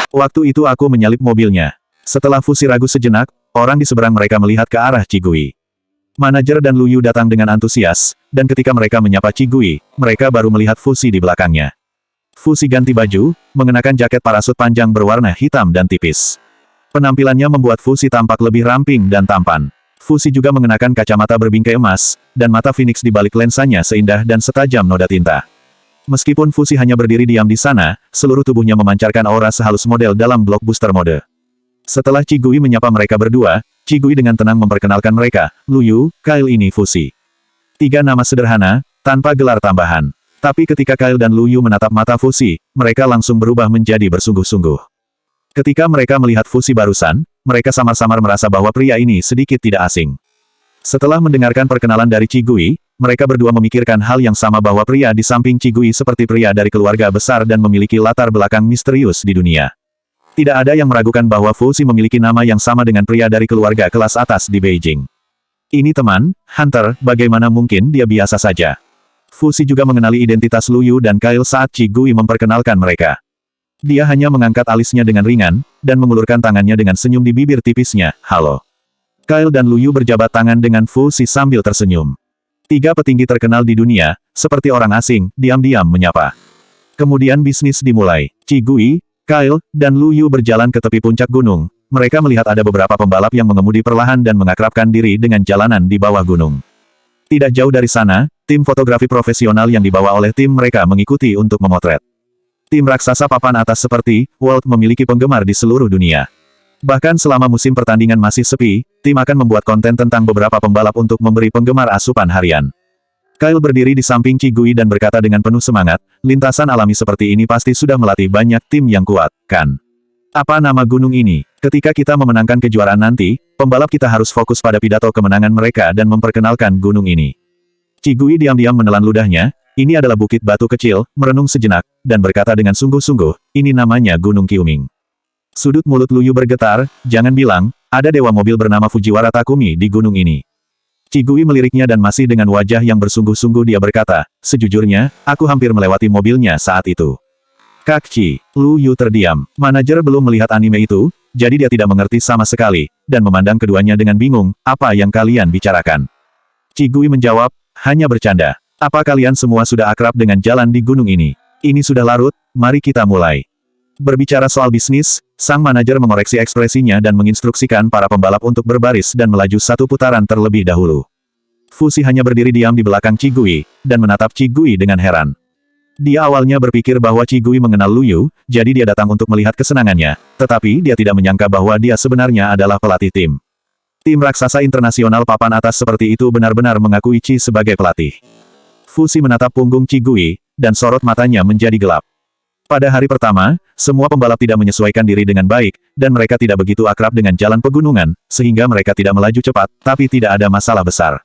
Waktu itu aku menyalip mobilnya. Setelah Fusi ragu sejenak, orang di seberang mereka melihat ke arah Cigui. Manajer dan Lu Yu datang dengan antusias, dan ketika mereka menyapa Cigui, mereka baru melihat Fusi di belakangnya. Fusi ganti baju, mengenakan jaket parasut panjang berwarna hitam dan tipis. Penampilannya membuat Fusi tampak lebih ramping dan tampan. Fusi juga mengenakan kacamata berbingkai emas, dan mata Phoenix di balik lensanya seindah dan setajam noda tinta. Meskipun Fusi hanya berdiri diam di sana, seluruh tubuhnya memancarkan aura sehalus model dalam blockbuster mode. Setelah Cigui menyapa mereka berdua, Cigui dengan tenang memperkenalkan mereka, Lu Yu, Kyle ini Fusi. 3 nama sederhana, tanpa gelar tambahan. Tapi ketika Kyle dan Lu Yu menatap mata Fusi, mereka langsung berubah menjadi bersungguh-sungguh. Ketika mereka melihat Fusi barusan, mereka samar-samar merasa bahwa pria ini sedikit tidak asing. Setelah mendengarkan perkenalan dari Cigui, mereka berdua memikirkan hal yang sama bahwa pria di samping Cigui seperti pria dari keluarga besar dan memiliki latar belakang misterius di dunia. Tidak ada yang meragukan bahwa Fusi memiliki nama yang sama dengan pria dari keluarga kelas atas di Beijing. Ini teman, Hunter, bagaimana mungkin dia biasa saja. Fusi juga mengenali identitas Lu Yu dan Kyle saat Cigui memperkenalkan mereka. Dia hanya mengangkat alisnya dengan ringan, dan mengulurkan tangannya dengan senyum di bibir tipisnya, halo. Kyle dan Lu Yu berjabat tangan dengan Fusi sambil tersenyum. 3 petinggi terkenal di dunia, seperti orang asing, diam-diam menyapa. Kemudian bisnis dimulai. Cigui, Kyle, dan Lu Yu berjalan ke tepi puncak gunung. Mereka melihat ada beberapa pembalap yang mengemudi perlahan dan mengakrabkan diri dengan jalanan di bawah gunung. Tidak jauh dari sana, tim fotografi profesional yang dibawa oleh tim mereka mengikuti untuk memotret. Tim raksasa papan atas seperti Walt memiliki penggemar di seluruh dunia. Bahkan selama musim pertandingan masih sepi, tim akan membuat konten tentang beberapa pembalap untuk memberi penggemar asupan harian. Kyle berdiri di samping Cigui dan berkata dengan penuh semangat, lintasan alami seperti ini pasti sudah melatih banyak tim yang kuat, kan? Apa nama gunung ini? Ketika kita memenangkan kejuaraan nanti, pembalap kita harus fokus pada pidato kemenangan mereka dan memperkenalkan gunung ini. Cigui diam-diam menelan ludahnya, ini adalah bukit batu kecil, merenung sejenak, dan berkata dengan sungguh-sungguh, ini namanya Gunung Qiuming. Sudut mulut Lu Yu bergetar, jangan bilang, ada dewa mobil bernama Fujiwara Takumi di gunung ini. Cigui meliriknya dan masih dengan wajah yang bersungguh-sungguh dia berkata, sejujurnya, aku hampir melewati mobilnya saat itu. Kakci, Lu Yu terdiam. Manajer belum melihat anime itu, jadi dia tidak mengerti sama sekali, dan memandang keduanya dengan bingung, apa yang kalian bicarakan? Cigui menjawab, hanya bercanda. Apa kalian semua sudah akrab dengan jalan di gunung ini? Ini sudah larut, mari kita mulai. Berbicara soal bisnis, sang manajer mengoreksi ekspresinya dan menginstruksikan para pembalap untuk berbaris dan melaju 1 putaran terlebih dahulu. Fusi hanya berdiri diam di belakang Cigui, dan menatap Cigui dengan heran. Dia awalnya berpikir bahwa Cigui mengenal Lu Yu, jadi dia datang untuk melihat kesenangannya, tetapi dia tidak menyangka bahwa dia sebenarnya adalah pelatih tim. Tim raksasa internasional papan atas seperti itu benar-benar mengakui Ci sebagai pelatih. Fusi menatap punggung Cigui, dan sorot matanya menjadi gelap. Pada hari pertama, semua pembalap tidak menyesuaikan diri dengan baik, dan mereka tidak begitu akrab dengan jalan pegunungan, sehingga mereka tidak melaju cepat, tapi tidak ada masalah besar.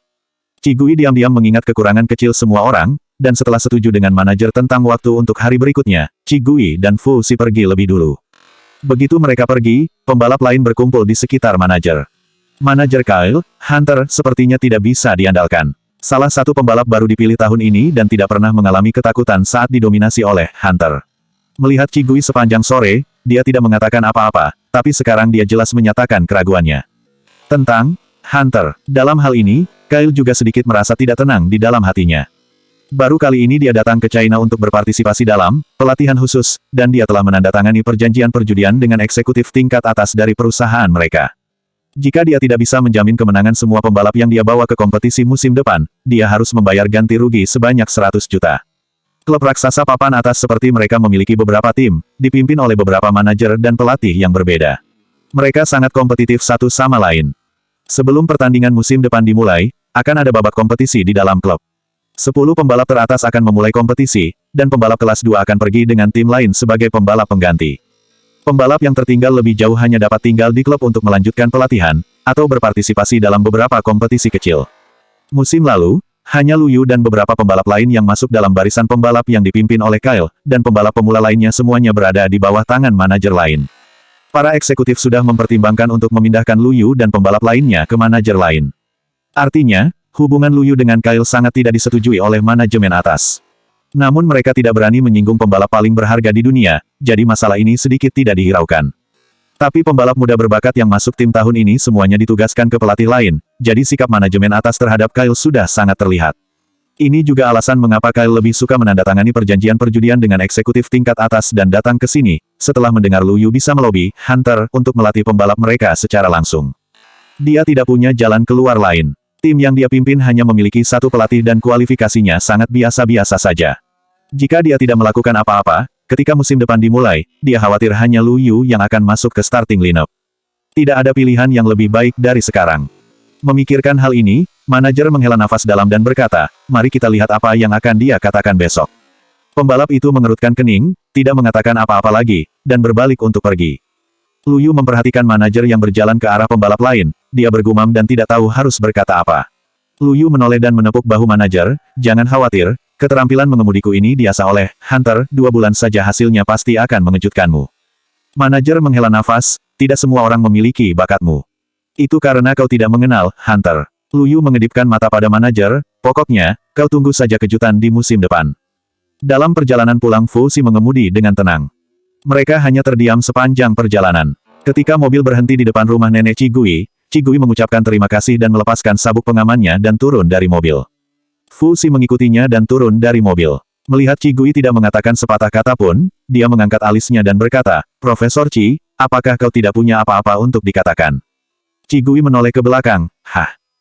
Cigui diam-diam mengingat kekurangan kecil semua orang, dan setelah setuju dengan manajer tentang waktu untuk hari berikutnya, Cigui dan Fusi pergi lebih dulu. Begitu mereka pergi, pembalap lain berkumpul di sekitar manajer. Manajer Kyle, Hunter, sepertinya tidak bisa diandalkan. Salah satu pembalap baru dipilih tahun ini dan tidak pernah mengalami ketakutan saat didominasi oleh Hunter. Melihat Cigui sepanjang sore, dia tidak mengatakan apa-apa, tapi sekarang dia jelas menyatakan keraguannya. Tentang Hunter. Dalam hal ini, Kyle juga sedikit merasa tidak tenang di dalam hatinya. Baru kali ini dia datang ke China untuk berpartisipasi dalam pelatihan khusus, dan dia telah menandatangani perjanjian perjudian dengan eksekutif tingkat atas dari perusahaan mereka. Jika dia tidak bisa menjamin kemenangan semua pembalap yang dia bawa ke kompetisi musim depan, dia harus membayar ganti rugi sebanyak 100 juta. Klub raksasa papan atas seperti mereka memiliki beberapa tim, dipimpin oleh beberapa manajer dan pelatih yang berbeda. Mereka sangat kompetitif satu sama lain. Sebelum pertandingan musim depan dimulai, akan ada babak kompetisi di dalam klub. 10 pembalap teratas akan memulai kompetisi, dan pembalap kelas 2 akan pergi dengan tim lain sebagai pembalap pengganti. Pembalap yang tertinggal lebih jauh hanya dapat tinggal di klub untuk melanjutkan pelatihan, atau berpartisipasi dalam beberapa kompetisi kecil. Musim lalu, hanya Lu Yu dan beberapa pembalap lain yang masuk dalam barisan pembalap yang dipimpin oleh Kyle, dan pembalap pemula lainnya semuanya berada di bawah tangan manajer lain. Para eksekutif sudah mempertimbangkan untuk memindahkan Lu Yu dan pembalap lainnya ke manajer lain. Artinya, hubungan Lu Yu dengan Kyle sangat tidak disetujui oleh manajemen atas. Namun mereka tidak berani menyinggung pembalap paling berharga di dunia, jadi masalah ini sedikit tidak dihiraukan. Tapi pembalap muda berbakat yang masuk tim tahun ini semuanya ditugaskan ke pelatih lain, jadi sikap manajemen atas terhadap Kyle sudah sangat terlihat. Ini juga alasan mengapa Kyle lebih suka menandatangani perjanjian perjudian dengan eksekutif tingkat atas dan datang ke sini, setelah mendengar Lu Yu bisa melobi Hunter untuk melatih pembalap mereka secara langsung. Dia tidak punya jalan keluar lain. Tim yang dia pimpin hanya memiliki satu pelatih dan kualifikasinya sangat biasa-biasa saja. Jika dia tidak melakukan apa-apa, ketika musim depan dimulai, dia khawatir hanya Lu Yu yang akan masuk ke starting lineup. Tidak ada pilihan yang lebih baik dari sekarang. Memikirkan hal ini, manajer menghela nafas dalam dan berkata, mari kita lihat apa yang akan dia katakan besok. Pembalap itu mengerutkan kening, tidak mengatakan apa-apa lagi, dan berbalik untuk pergi. Lu Yu memperhatikan manajer yang berjalan ke arah pembalap lain, dia bergumam dan tidak tahu harus berkata apa. Lu Yu menoleh dan menepuk bahu manajer, jangan khawatir, keterampilan mengemudiku ini diasah oleh Hunter, 2 bulan saja hasilnya pasti akan mengejutkanmu. Manajer menghela nafas, tidak semua orang memiliki bakatmu. Itu karena kau tidak mengenal Hunter. Lu Yu mengedipkan mata pada manajer, pokoknya, kau tunggu saja kejutan di musim depan. Dalam perjalanan pulang Fu Xi mengemudi dengan tenang. Mereka hanya terdiam sepanjang perjalanan. Ketika mobil berhenti di depan rumah nenek Cigui mengucapkan terima kasih dan melepaskan sabuk pengamannya dan turun dari mobil. Fu Xi mengikutinya dan turun dari mobil. Melihat Cigui tidak mengatakan sepatah kata pun, dia mengangkat alisnya dan berkata, Profesor Ci, apakah kau tidak punya apa-apa untuk dikatakan? Cigui menoleh ke belakang,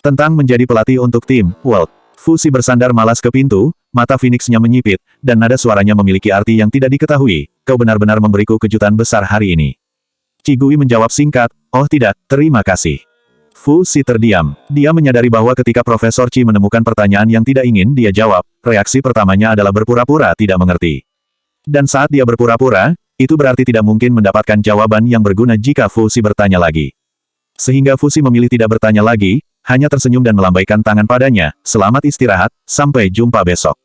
tentang menjadi pelatih untuk tim World. Fu Xi bersandar malas ke pintu, mata Phoenix-nya menyipit, dan nada suaranya memiliki arti yang tidak diketahui, kau benar-benar memberiku kejutan besar hari ini. Cigui menjawab singkat, oh tidak, terima kasih. Fu Xi terdiam. Dia menyadari bahwa ketika Profesor Ci menemukan pertanyaan yang tidak ingin dia jawab, reaksi pertamanya adalah berpura-pura tidak mengerti. Dan saat dia berpura-pura, itu berarti tidak mungkin mendapatkan jawaban yang berguna jika Fu Xi bertanya lagi. Sehingga Fu Xi memilih tidak bertanya lagi, hanya tersenyum dan melambaikan tangan padanya, selamat istirahat, sampai jumpa besok.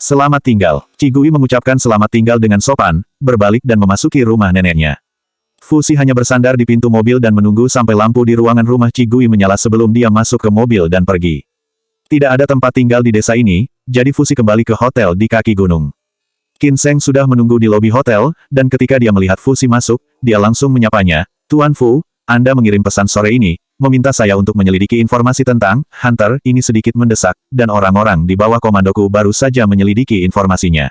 Selamat tinggal. Cigui mengucapkan selamat tinggal dengan sopan, berbalik dan memasuki rumah neneknya. Fu Xi hanya bersandar di pintu mobil dan menunggu sampai lampu di ruangan rumah Cigui menyala sebelum dia masuk ke mobil dan pergi. Tidak ada tempat tinggal di desa ini, jadi Fu Xi kembali ke hotel di kaki gunung. Qin Sheng sudah menunggu di lobi hotel, dan ketika dia melihat Fu Xi masuk, dia langsung menyapanya, Tuan Fu, Anda mengirim pesan sore ini, meminta saya untuk menyelidiki informasi tentang Hunter, ini sedikit mendesak, dan orang-orang di bawah komandoku baru saja menyelidiki informasinya.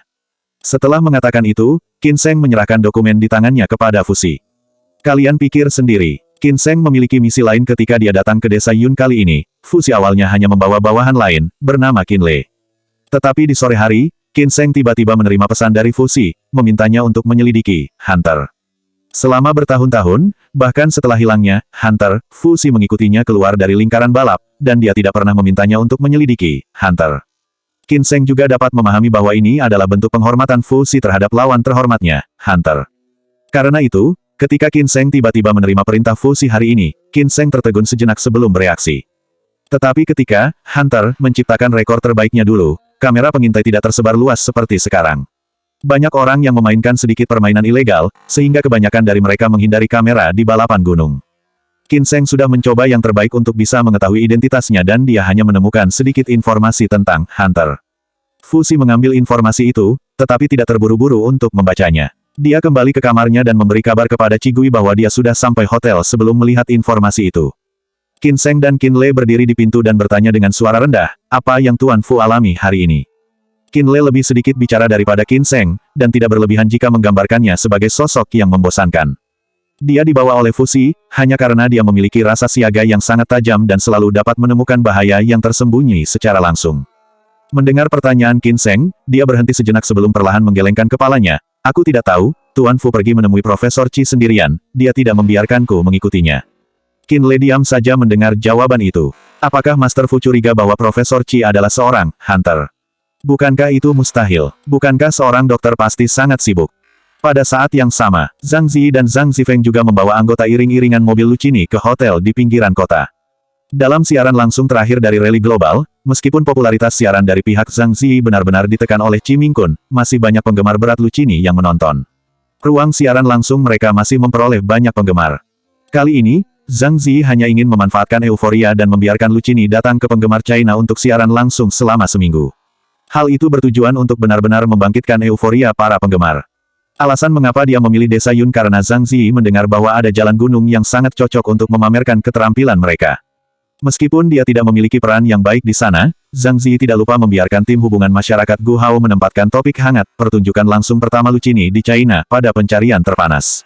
Setelah mengatakan itu, Qin Sheng menyerahkan dokumen di tangannya kepada Fu Xi. Kalian pikir sendiri, Qin Sheng memiliki misi lain ketika dia datang ke desa Yun kali ini. Fu Xi awalnya hanya membawa bawahan lain, bernama Qin Lei. Tetapi di sore hari, Qin Sheng tiba-tiba menerima pesan dari Fu Xi, memintanya untuk menyelidiki Hunter. Selama bertahun-tahun, bahkan setelah hilangnya Hunter, Fu Xi mengikutinya keluar dari lingkaran balap, dan dia tidak pernah memintanya untuk menyelidiki Hunter. Qin Sheng juga dapat memahami bahwa ini adalah bentuk penghormatan Fu Xi terhadap lawan terhormatnya, Hunter. Karena itu, ketika Qin Sheng tiba-tiba menerima perintah Fu Xi hari ini, Qin Sheng tertegun sejenak sebelum bereaksi. Tetapi ketika Hunter menciptakan rekor terbaiknya dulu, kamera pengintai tidak tersebar luas seperti sekarang. Banyak orang yang memainkan sedikit permainan ilegal, sehingga kebanyakan dari mereka menghindari kamera di balapan gunung. Qin Sheng sudah mencoba yang terbaik untuk bisa mengetahui identitasnya dan dia hanya menemukan sedikit informasi tentang Hunter. Fu Xi mengambil informasi itu, tetapi tidak terburu-buru untuk membacanya. Dia kembali ke kamarnya dan memberi kabar kepada Cigui bahwa dia sudah sampai hotel sebelum melihat informasi itu. Qin Sheng dan Qin Lei berdiri di pintu dan bertanya dengan suara rendah, apa yang Tuan Fu alami hari ini? Qin Lei lebih sedikit bicara daripada Qin Sheng, dan tidak berlebihan jika menggambarkannya sebagai sosok yang membosankan. Dia dibawa oleh Fu Xi, hanya karena dia memiliki rasa siaga yang sangat tajam dan selalu dapat menemukan bahaya yang tersembunyi secara langsung. Mendengar pertanyaan Qin Sheng, dia berhenti sejenak sebelum perlahan menggelengkan kepalanya. Aku tidak tahu, Tuan Fu pergi menemui Profesor Qi sendirian, dia tidak membiarkanku mengikutinya. Qin Lei diam saja mendengar jawaban itu. Apakah Master Fu curiga bahwa Profesor Qi adalah seorang Hunter? Bukankah itu mustahil? Bukankah seorang dokter pasti sangat sibuk? Pada saat yang sama, Zhang Ziyi dan Zhang Zifeng juga membawa anggota iring-iringan mobil Lucini ke hotel di pinggiran kota. Dalam siaran langsung terakhir dari rally global, meskipun popularitas siaran dari pihak Zhang Ziyi benar-benar ditekan oleh Chi Mingkun, masih banyak penggemar berat Lucini yang menonton. Ruang siaran langsung mereka masih memperoleh banyak penggemar. Kali ini, Zhang Ziyi hanya ingin memanfaatkan euforia dan membiarkan Lucini datang ke penggemar China untuk siaran langsung selama seminggu. Hal itu bertujuan untuk benar-benar membangkitkan euforia para penggemar. Alasan mengapa dia memilih desa Yun karena Zhang Ziyi mendengar bahwa ada jalan gunung yang sangat cocok untuk memamerkan keterampilan mereka. Meskipun dia tidak memiliki peran yang baik di sana, Zhang Ziyi tidak lupa membiarkan tim hubungan masyarakat Gu Hao menempatkan topik hangat pertunjukan langsung pertama Lucini di China pada pencarian terpanas.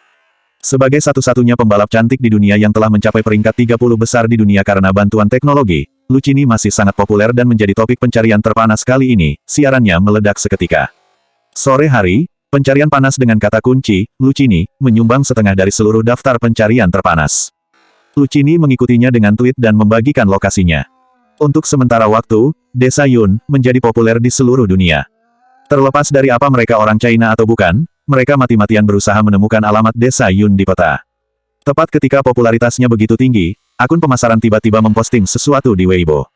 Sebagai satu-satunya pembalap cantik di dunia yang telah mencapai peringkat 30 besar di dunia karena bantuan teknologi, Lucini masih sangat populer dan menjadi topik pencarian terpanas kali ini, siarannya meledak seketika. Sore hari, pencarian panas dengan kata kunci, Lucini, menyumbang setengah dari seluruh daftar pencarian terpanas. Lucini mengikutinya dengan tweet dan membagikan lokasinya. Untuk sementara waktu, desa Yun menjadi populer di seluruh dunia. Terlepas dari apa mereka orang China atau bukan, mereka mati-matian berusaha menemukan alamat desa Yun di peta. Tepat ketika popularitasnya begitu tinggi, akun pemasaran tiba-tiba memposting sesuatu di Weibo.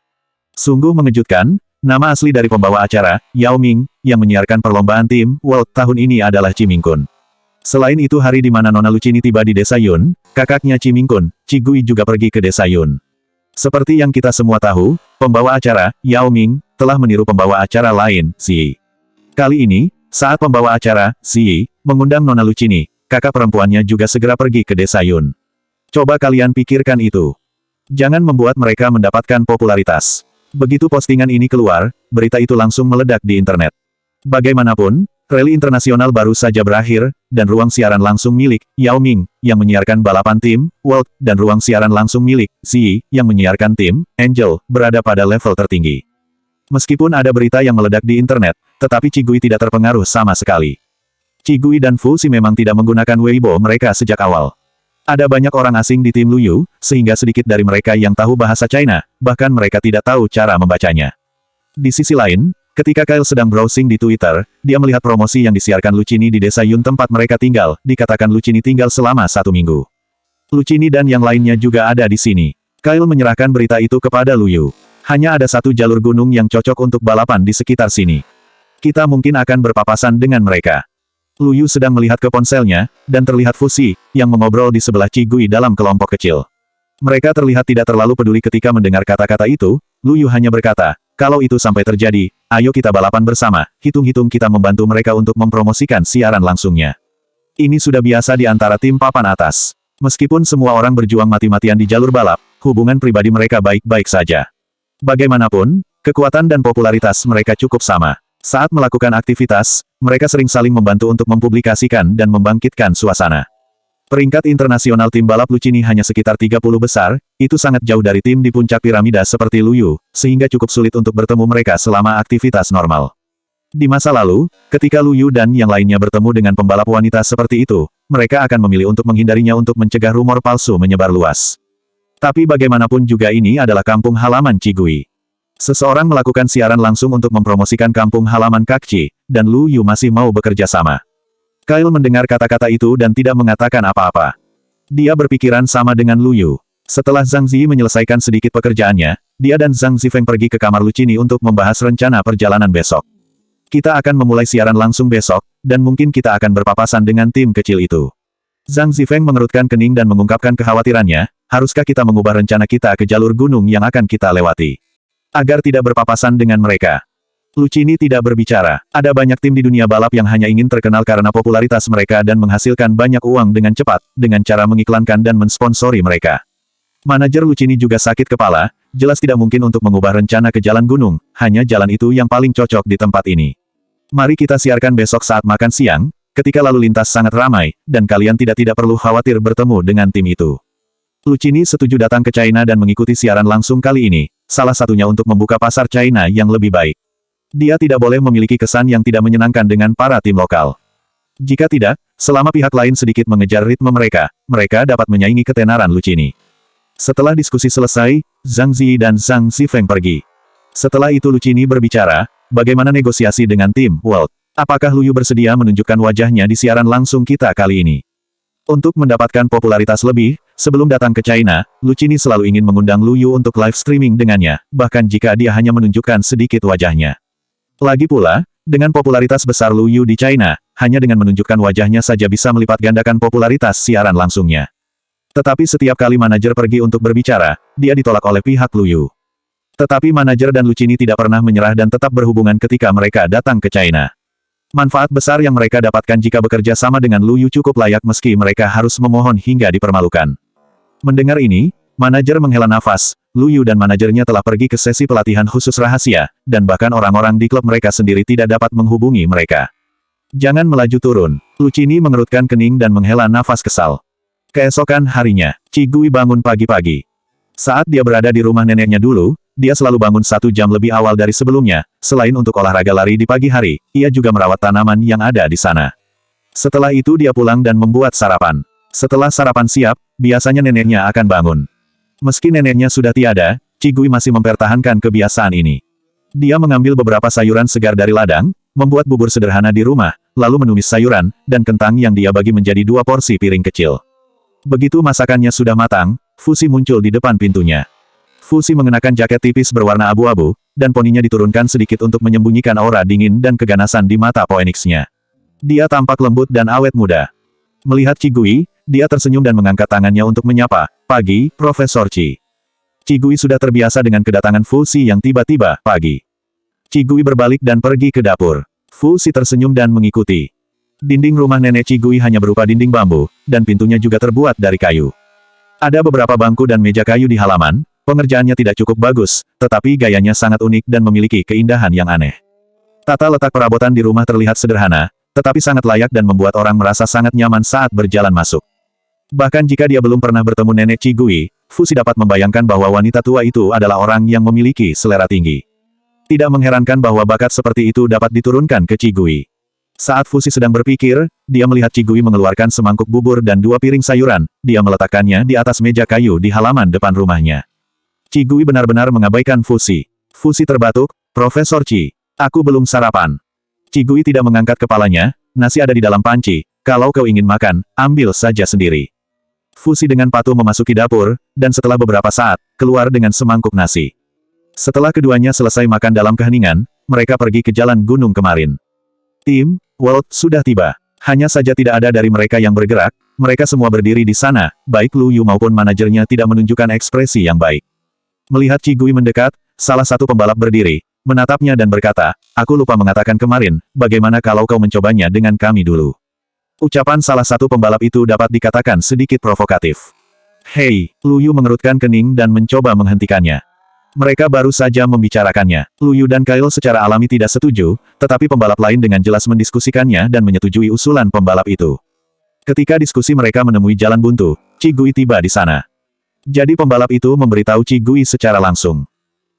Sungguh mengejutkan, nama asli dari pembawa acara, Yao Ming, yang menyiarkan perlombaan tim World tahun ini adalah Chi Ming-kun. Selain itu hari di mana Nona Lucini tiba di desa Yun, kakaknya Chi Ming-kun, Chi Gui juga pergi ke desa Yun. Seperti yang kita semua tahu, pembawa acara, Yao Ming, telah meniru pembawa acara lain, Ziyi. Kali ini, saat pembawa acara, Ziyi, mengundang Nona Lucini, kakak perempuannya juga segera pergi ke desa Yun. Coba kalian pikirkan itu. Jangan membuat mereka mendapatkan popularitas. Begitu postingan ini keluar, berita itu langsung meledak di internet. Bagaimanapun, rally internasional baru saja berakhir, dan ruang siaran langsung milik Yao Ming, yang menyiarkan balapan tim World, dan ruang siaran langsung milik Ziyi, yang menyiarkan tim Angel, berada pada level tertinggi. Meskipun ada berita yang meledak di internet, tetapi Chi Gui tidak terpengaruh sama sekali. Chi Gui dan Fu Xi memang tidak menggunakan Weibo mereka sejak awal. Ada banyak orang asing di tim Luyu, sehingga sedikit dari mereka yang tahu bahasa China, bahkan mereka tidak tahu cara membacanya. Di sisi lain, ketika Kyle sedang browsing di Twitter, dia melihat promosi yang disiarkan Lucini di desa Yun tempat mereka tinggal, dikatakan Lucini tinggal selama 1 minggu. Lucini dan yang lainnya juga ada di sini. Kyle menyerahkan berita itu kepada Luyu. Hanya ada satu jalur gunung yang cocok untuk balapan di sekitar sini. Kita mungkin akan berpapasan dengan mereka. Luyu sedang melihat ke ponselnya, dan terlihat Fu Xi, yang mengobrol di sebelah Chi Gui dalam kelompok kecil. Mereka terlihat tidak terlalu peduli ketika mendengar kata-kata itu, Luyu hanya berkata, kalau itu sampai terjadi, ayo kita balapan bersama, hitung-hitung kita membantu mereka untuk mempromosikan siaran langsungnya. Ini sudah biasa di antara tim papan atas. Meskipun semua orang berjuang mati-matian di jalur balap, hubungan pribadi mereka baik-baik saja. Bagaimanapun, kekuatan dan popularitas mereka cukup sama. Saat melakukan aktivitas, mereka sering saling membantu untuk mempublikasikan dan membangkitkan suasana. Peringkat internasional tim balap Lucini hanya sekitar 30 besar, itu sangat jauh dari tim di puncak piramida seperti Luyu, sehingga cukup sulit untuk bertemu mereka selama aktivitas normal. Di masa lalu, ketika Luyu dan yang lainnya bertemu dengan pembalap wanita seperti itu, mereka akan memilih untuk menghindarinya untuk mencegah rumor palsu menyebar luas. Tapi bagaimanapun juga ini adalah kampung halaman Chi Gui. Seseorang melakukan siaran langsung untuk mempromosikan kampung halaman Kakci, dan Lu Yu masih mau bekerja sama. Kyle mendengar kata-kata itu dan tidak mengatakan apa-apa. Dia berpikiran sama dengan Lu Yu. Setelah Zhang Ziyi menyelesaikan sedikit pekerjaannya, dia dan Zhang Zifeng pergi ke kamar Lucini untuk membahas rencana perjalanan besok. Kita akan memulai siaran langsung besok, dan mungkin kita akan berpapasan dengan tim kecil itu. Zhang Zifeng mengerutkan kening dan mengungkapkan kekhawatirannya, haruskah kita mengubah rencana kita ke jalur gunung yang akan kita lewati? Agar tidak berpapasan dengan mereka. Lucini tidak berbicara. Ada banyak tim di dunia balap yang hanya ingin terkenal karena popularitas mereka dan menghasilkan banyak uang dengan cepat, dengan cara mengiklankan dan mensponsori mereka. Manajer Lucini juga sakit kepala, jelas tidak mungkin untuk mengubah rencana ke jalan gunung, hanya jalan itu yang paling cocok di tempat ini. Mari kita siarkan besok saat makan siang, ketika lalu lintas sangat ramai, dan kalian tidak perlu khawatir bertemu dengan tim itu. Lucini setuju datang ke China dan mengikuti siaran langsung kali ini, salah satunya untuk membuka pasar China yang lebih baik. Dia tidak boleh memiliki kesan yang tidak menyenangkan dengan para tim lokal. Jika tidak, selama pihak lain sedikit mengejar ritme mereka, mereka dapat menyaingi ketenaran Lucini. Setelah diskusi selesai, Zhang Ziyi dan Zhang Zifeng pergi. Setelah itu Lucini berbicara, bagaimana negosiasi dengan tim World? Apakah Luyu bersedia menunjukkan wajahnya di siaran langsung kita kali ini? Untuk mendapatkan popularitas lebih, sebelum datang ke China, Lucini selalu ingin mengundang Luyu untuk live streaming dengannya, bahkan jika dia hanya menunjukkan sedikit wajahnya. Lagi pula, dengan popularitas besar Luyu di China, hanya dengan menunjukkan wajahnya saja bisa melipat gandakan popularitas siaran langsungnya. Tetapi setiap kali manajer pergi untuk berbicara, dia ditolak oleh pihak Luyu. Tetapi manajer dan Lucini tidak pernah menyerah dan tetap berhubungan ketika mereka datang ke China. Manfaat besar yang mereka dapatkan jika bekerja sama dengan Lu Yu cukup layak meski mereka harus memohon hingga dipermalukan. Mendengar ini, manajer menghela nafas. Lu Yu dan manajernya telah pergi ke sesi pelatihan khusus rahasia, dan bahkan orang-orang di klub mereka sendiri tidak dapat menghubungi mereka. Jangan melaju turun. Lucini mengerutkan kening dan menghela nafas kesal. Keesokan harinya, Qigui bangun pagi-pagi. Saat dia berada di rumah neneknya dulu, dia selalu bangun 1 jam lebih awal dari sebelumnya. Selain untuk olahraga lari di pagi hari, ia juga merawat tanaman yang ada di sana. Setelah itu dia pulang dan membuat sarapan. Setelah sarapan siap, biasanya neneknya akan bangun. Meski neneknya sudah tiada, Qigui masih mempertahankan kebiasaan ini. Dia mengambil beberapa sayuran segar dari ladang, membuat bubur sederhana di rumah, lalu menumis sayuran, dan kentang yang dia bagi menjadi 2 porsi piring kecil. Begitu masakannya sudah matang, Fusi muncul di depan pintunya. Fusi mengenakan jaket tipis berwarna abu-abu, dan poninya diturunkan sedikit untuk menyembunyikan aura dingin dan keganasan di mata Phoenix-nya. Dia tampak lembut dan awet muda. Melihat Qigui, dia tersenyum dan mengangkat tangannya untuk menyapa, "Pagi, Profesor Qi." Qigui sudah terbiasa dengan kedatangan Fusi yang tiba-tiba, "Pagi." Qigui berbalik dan pergi ke dapur. Fusi tersenyum dan mengikuti. Dinding rumah nenek Qigui hanya berupa dinding bambu, dan pintunya juga terbuat dari kayu. Ada beberapa bangku dan meja kayu di halaman. Pengerjaannya tidak cukup bagus, tetapi gayanya sangat unik dan memiliki keindahan yang aneh. Tata letak perabotan di rumah terlihat sederhana, tetapi sangat layak dan membuat orang merasa sangat nyaman saat berjalan masuk. Bahkan jika dia belum pernah bertemu nenek Qigui, Fusi dapat membayangkan bahwa wanita tua itu adalah orang yang memiliki selera tinggi. Tidak mengherankan bahwa bakat seperti itu dapat diturunkan ke Qigui. Saat Fusi sedang berpikir, dia melihat Qigui mengeluarkan semangkuk bubur dan 2 piring sayuran. Dia meletakkannya di atas meja kayu di halaman depan rumahnya. Qigui benar-benar mengabaikan Fusi. Fusi terbatuk, "Profesor Qi, aku belum sarapan." Qigui tidak mengangkat kepalanya, "Nasi ada di dalam panci, kalau kau ingin makan, ambil saja sendiri." Fusi dengan patuh memasuki dapur, dan setelah beberapa saat, keluar dengan semangkuk nasi. Setelah keduanya selesai makan dalam keheningan, mereka pergi ke jalan gunung kemarin. Tim World sudah tiba. Hanya saja tidak ada dari mereka yang bergerak, mereka semua berdiri di sana, baik Lu Yu maupun manajernya tidak menunjukkan ekspresi yang baik. Melihat Qigui mendekat, salah satu pembalap berdiri, menatapnya dan berkata, "Aku lupa mengatakan kemarin, bagaimana kalau kau mencobanya dengan kami dulu?" Ucapan salah satu pembalap itu dapat dikatakan sedikit provokatif. "Hei," Lu Yu mengerutkan kening dan mencoba menghentikannya. Mereka baru saja membicarakannya. Lu Yu dan Kyle secara alami tidak setuju, tetapi pembalap lain dengan jelas mendiskusikannya dan menyetujui usulan pembalap itu. Ketika diskusi mereka menemui jalan buntu, Qigui tiba di sana. Jadi pembalap itu memberitahu Qigui secara langsung.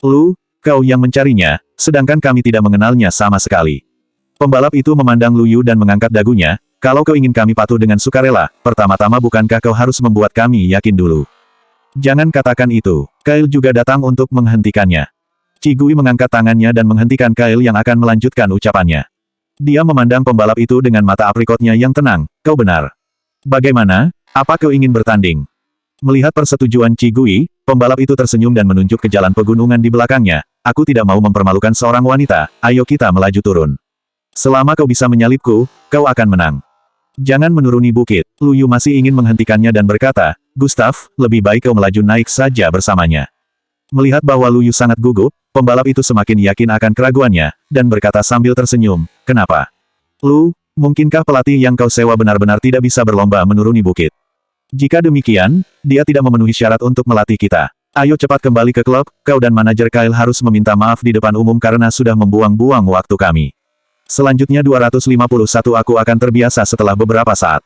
"Lu, kau yang mencarinya, sedangkan kami tidak mengenalnya sama sekali." Pembalap itu memandang Lu Yu dan mengangkat dagunya, "Kalau kau ingin kami patuh dengan sukarela, pertama-tama bukankah kau harus membuat kami yakin dulu?" "Jangan katakan itu." Kyle juga datang untuk menghentikannya. Qigui mengangkat tangannya dan menghentikan Kyle yang akan melanjutkan ucapannya. Dia memandang pembalap itu dengan mata aprikotnya yang tenang, "Kau benar. Bagaimana? Apa kau ingin bertanding?" Melihat persetujuan Qigui, pembalap itu tersenyum dan menunjuk ke jalan pegunungan di belakangnya. "Aku tidak mau mempermalukan seorang wanita, ayo kita melaju turun. Selama kau bisa menyalipku, kau akan menang." "Jangan menuruni bukit." Lu Yu masih ingin menghentikannya dan berkata, "Gustav, lebih baik kau melaju naik saja bersamanya." Melihat bahwa Lu Yu sangat gugup, pembalap itu semakin yakin akan keraguannya, dan berkata sambil tersenyum, "Kenapa? Lu, mungkinkah pelatih yang kau sewa benar-benar tidak bisa berlomba menuruni bukit? Jika demikian, dia tidak memenuhi syarat untuk melatih kita. Ayo cepat kembali ke klub, kau dan manajer Kyle harus meminta maaf di depan umum karena sudah membuang-buang waktu kami. Selanjutnya 251 aku akan terbiasa setelah beberapa saat."